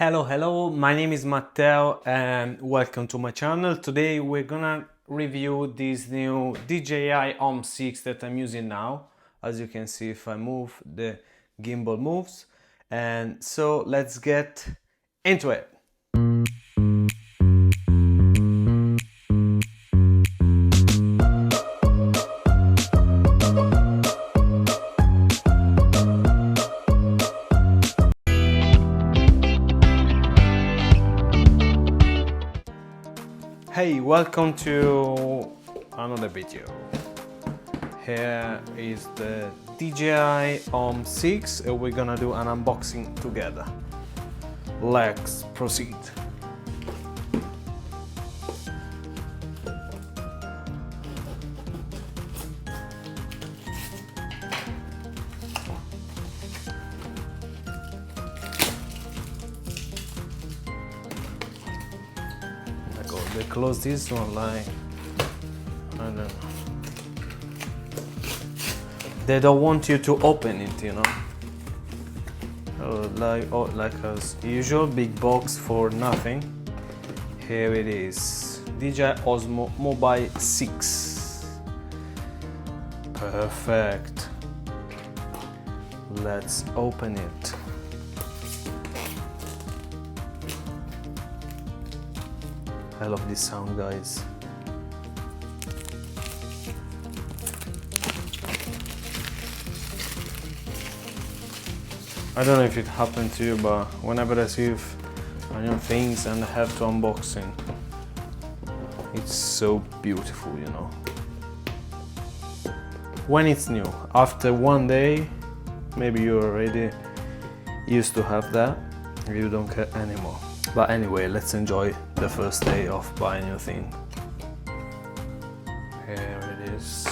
Hello, my name is Matteo and welcome to my channel. Today we're gonna review this new DJI OM 6 that I'm using now. As you can see, if I move, the gimbal moves. And so let's get into it. Hey, welcome to another video. Here is the DJI OM 6 and we're gonna do an unboxing together. Let's proceed. They close this one like, I don't know. They don't want you to open it, you know. Like as usual, big box for nothing. Here it is, DJI Osmo Mobile 6. Perfect. Let's open it. I love this sound, guys. I don't know if it happened to you, but whenever I receive new things and I have to unbox it, it's so beautiful, you know. When it's new, after one day, maybe you're already used to have that, you don't care anymore. But anyway, let's enjoy the first day of buying new thing. Here it is.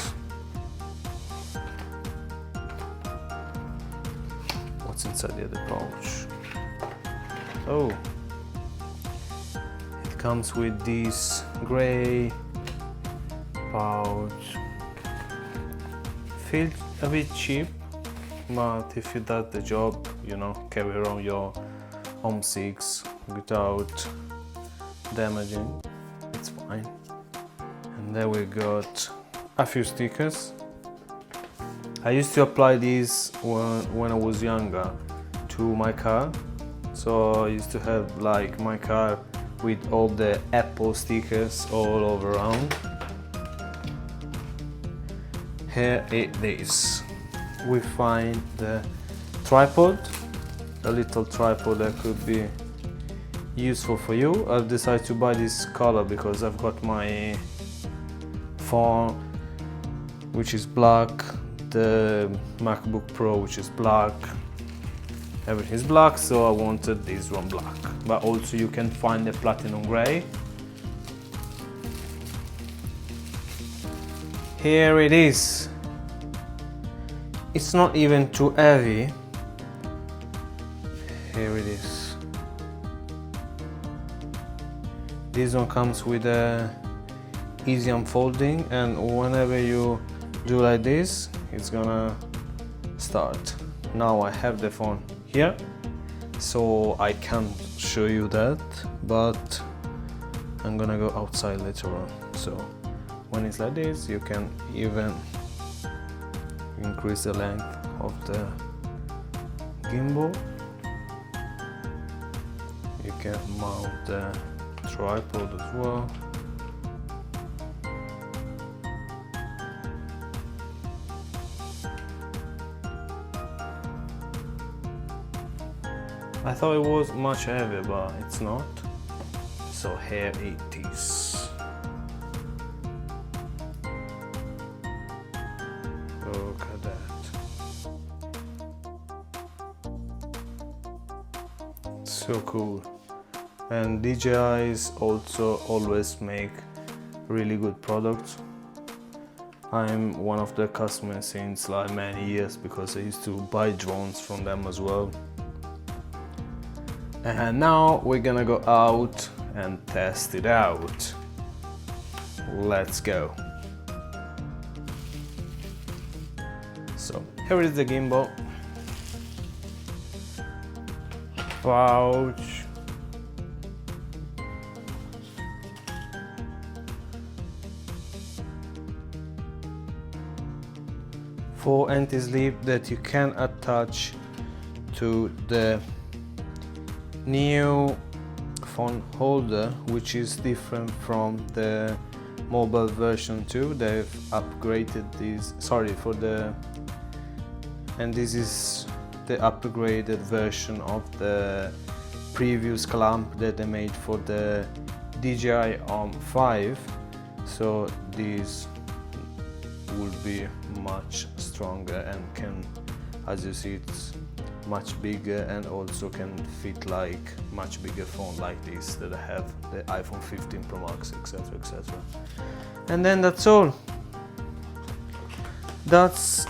What's inside the other pouch? Oh, it comes with this gray pouch. Feels a bit cheap, but if it does the job, you know, carry around your OM 6 without damaging, it's fine. And then we got a few stickers. I used to apply these when I was younger to my car, so I used to have like my car with all the Apple stickers all over around. Here it is. We find the tripod, a little tripod that could be useful for you. I've decided to buy this color because I've got my phone which is black, the MacBook Pro which is black, everything is black, so I wanted this one black. But also you can find the platinum gray. Here it is. It's not even too heavy. Here it is. This one comes with a easy unfolding, and whenever you do like this, it's gonna start. Now I have the phone here, so I can't show you that, but I'm gonna go outside later on. So when it's like this, you can even increase the length of the gimbal. You can mount the tripod as well. I thought it was much heavier, but it's not. So here it is. Look at that. So cool. And DJI's also always make really good products. I'm one of their customers since like many years because I used to buy drones from them as well. And now we're gonna go out and test it out. Let's go. So here is the gimbal pouch. for anti-slip that you can attach to the new phone holder, which is different from the mobile version 2. They've upgraded this, and this is the upgraded version of the previous clamp that they made for the DJI OM 5. So this will be much stronger and can, as you see, it's much bigger and also can fit like much bigger phone like this that I have, the iPhone 15 Pro Max, etc, etc. And then that's all. That's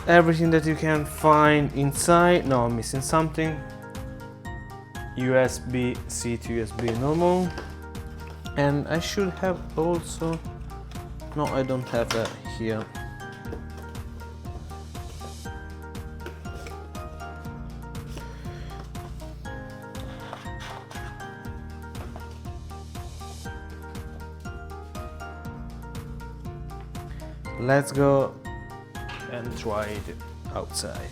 everything that you can find inside. No, I'm missing something. USB-C to USB normal, and I should have also, no, I don't have that here. Let's go and try it outside.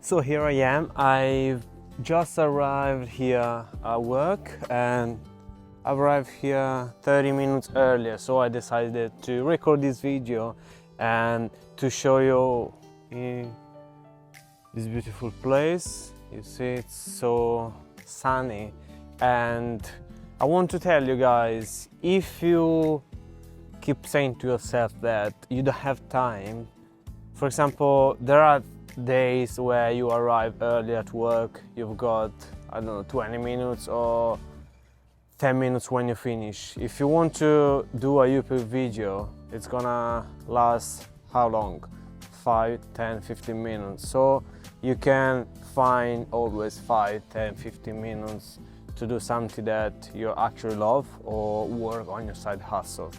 So here I am. I've just arrived here at work, and I've arrived here 30 minutes earlier, so I decided to record this video and to show you this beautiful place. You see, it's so sunny, and I want to tell you guys, if you keep saying to yourself that you don't have time, for example, there are days where you arrive early at work, you've got, I don't know, 20 minutes or 10 minutes when you finish. If you want to do a YouTube video, it's gonna last how long? 5, 10, 15 minutes. So you can find always 5, 10, 15 minutes to do something that you actually love or work on your side hustle.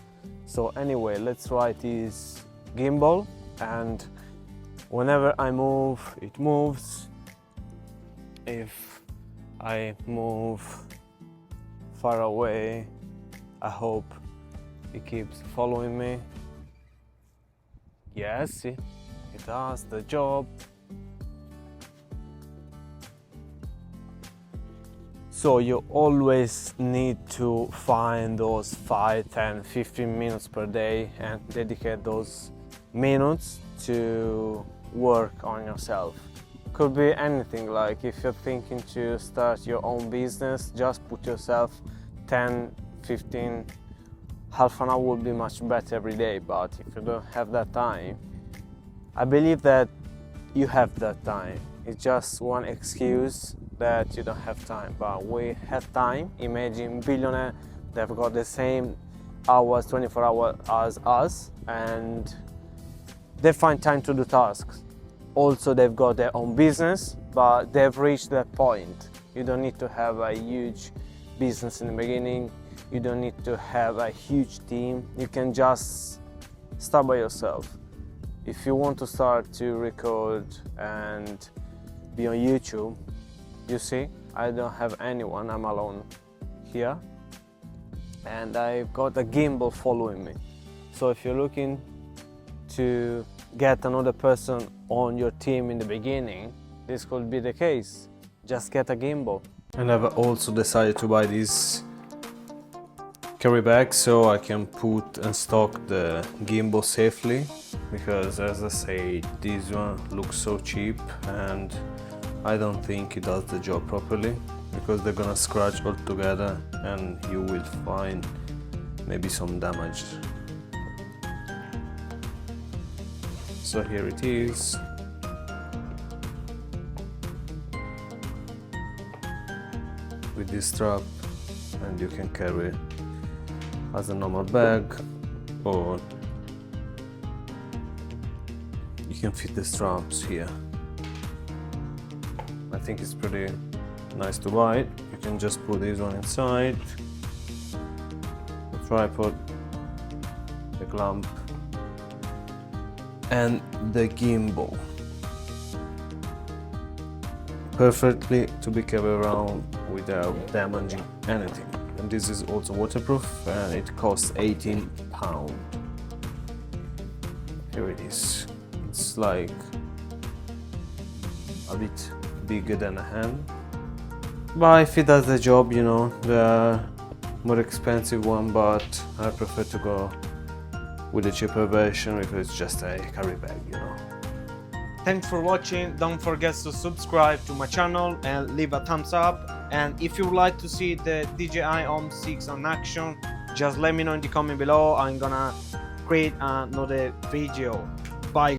So anyway, let's try this gimbal, and whenever I move, it moves. If I move far away, I hope it keeps following me. Yes, it does the job. So you always need to find those 5, 10, 15 minutes per day and dedicate those minutes to work on yourself. Could be anything, like if you're thinking to start your own business, just put yourself 10, 15, half an hour would be much better every day. But if you don't have that time, I believe that you have that time. It's just one excuse that you don't have time, but we have time. Imagine billionaire, they've got the same hours, 24 hours as us, and they find time to do tasks. Also, they've got their own business, but they've reached that point. You don't need to have a huge business in the beginning. You don't need to have a huge team. You can just start by yourself. If you want to start to record and be on YouTube, you see, I don't have anyone, I'm alone here. And I've got a gimbal following me. So if you're looking to get another person on your team in the beginning, this could be the case. Just get a gimbal. And I've also decided to buy this carry bag so I can put and stock the gimbal safely, because as I say, this one looks so cheap and I don't think it does the job properly, because they're gonna scratch all together and you will find maybe some damage. So here it is. With this strap, and you can carry as a normal bag, or you can fit the straps here. I think it's pretty nice to ride. You can just put this one inside, the tripod, the clamp, and the gimbal. Perfectly to be carried around without damaging anything. And this is also waterproof, and it costs £18. Here it is. It's like a bit bigger than a hand, but if it does the job, you know, the more expensive one, but I prefer to go with the cheaper version because it's just a carry bag, you know. Thanks for watching. Don't forget to subscribe to my channel and leave a thumbs up. And if you would like to see the DJI OM 6 on action, just let me know in the comment below. I'm gonna create another video.